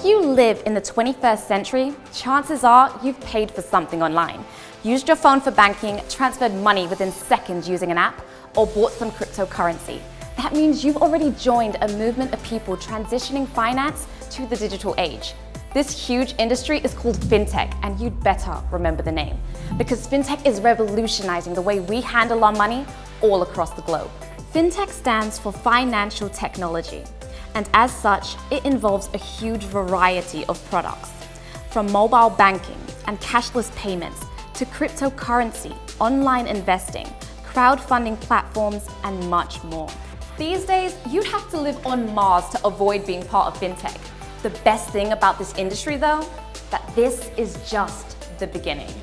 If you live in the 21st century, chances are you've paid for something online, used your phone for banking, transferred money within seconds using an app, or bought some cryptocurrency. That means you've already joined a movement of people transitioning finance to the digital age. This huge industry is called FinTech, and you'd better remember the name, because FinTech is revolutionizing the way we handle our money all across the globe. FinTech stands for financial technology, and as such, it involves a huge variety of products, from mobile banking and cashless payments to cryptocurrency, online investing, crowdfunding platforms, and much more. These days, you'd have to live on Mars to avoid being part of FinTech. The best thing about this industry, though, that this is just the beginning.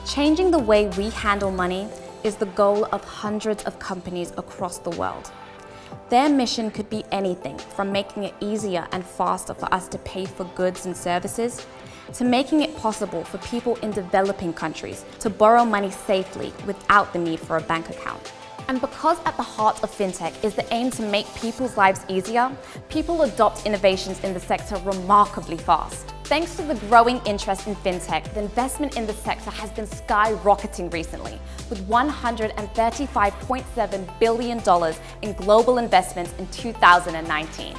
Changing the way we handle money is the goal of hundreds of companies across the world. Their mission could be anything from making it easier and faster for us to pay for goods and services, to making it possible for people in developing countries to borrow money safely without the need for a bank account. And because at the heart of FinTech is the aim to make people's lives easier, people adopt innovations in the sector remarkably fast. Thanks to the growing interest in FinTech, the investment in the sector has been skyrocketing recently, with $135.7 billion in global investments in 2019.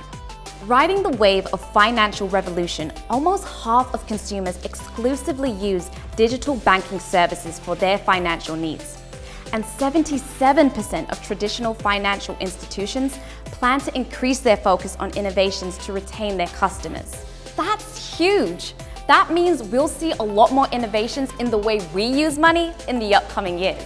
Riding the wave of financial revolution, almost half of consumers exclusively use digital banking services for their financial needs. And 77% of traditional financial institutions plan to increase their focus on innovations to retain their customers. That's huge. That means we'll see a lot more innovations in the way we use money in the upcoming years.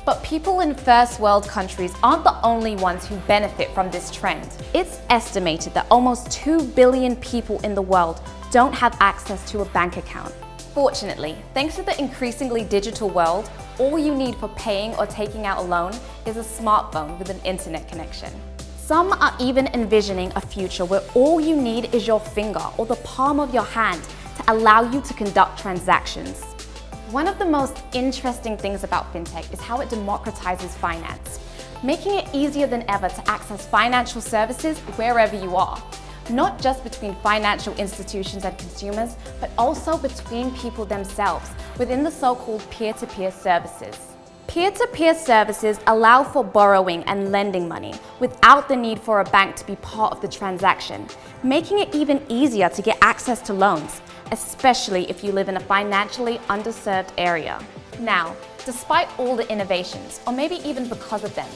But people in first world countries aren't the only ones who benefit from this trend. It's estimated that almost 2 billion people in the world don't have access to a bank account. Fortunately, thanks to the increasingly digital world, all you need for paying or taking out a loan is a smartphone with an internet connection. Some are even envisioning a future where all you need is your finger or the palm of your hand to allow you to conduct transactions. One of the most interesting things about FinTech is how it democratizes finance, making it easier than ever to access financial services wherever you are. Not just between financial institutions and consumers, but also between people themselves within the so-called peer-to-peer services. Peer-to-peer services allow for borrowing and lending money without the need for a bank to be part of the transaction, making it even easier to get access to loans, especially if you live in a financially underserved area. Now, despite all the innovations, or maybe even because of them,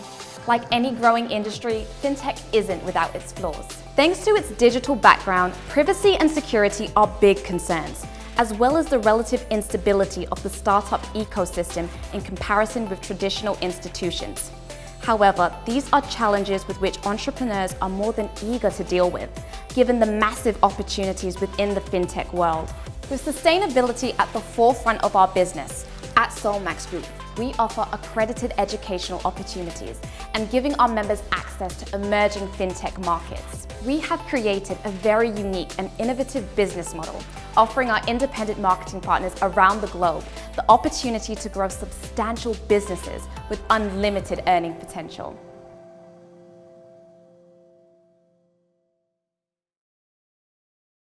like any growing industry, FinTech isn't without its flaws. Thanks to its digital background, privacy and security are big concerns, as well as the relative instability of the startup ecosystem in comparison with traditional institutions. However, these are challenges with which entrepreneurs are more than eager to deal with, given the massive opportunities within the FinTech world. With sustainability at the forefront of our business, at Solmax Group, we offer accredited educational opportunities and giving our members access to emerging FinTech markets. We have created a very unique and innovative business model, offering our independent marketing partners around the globe the opportunity to grow substantial businesses with unlimited earning potential.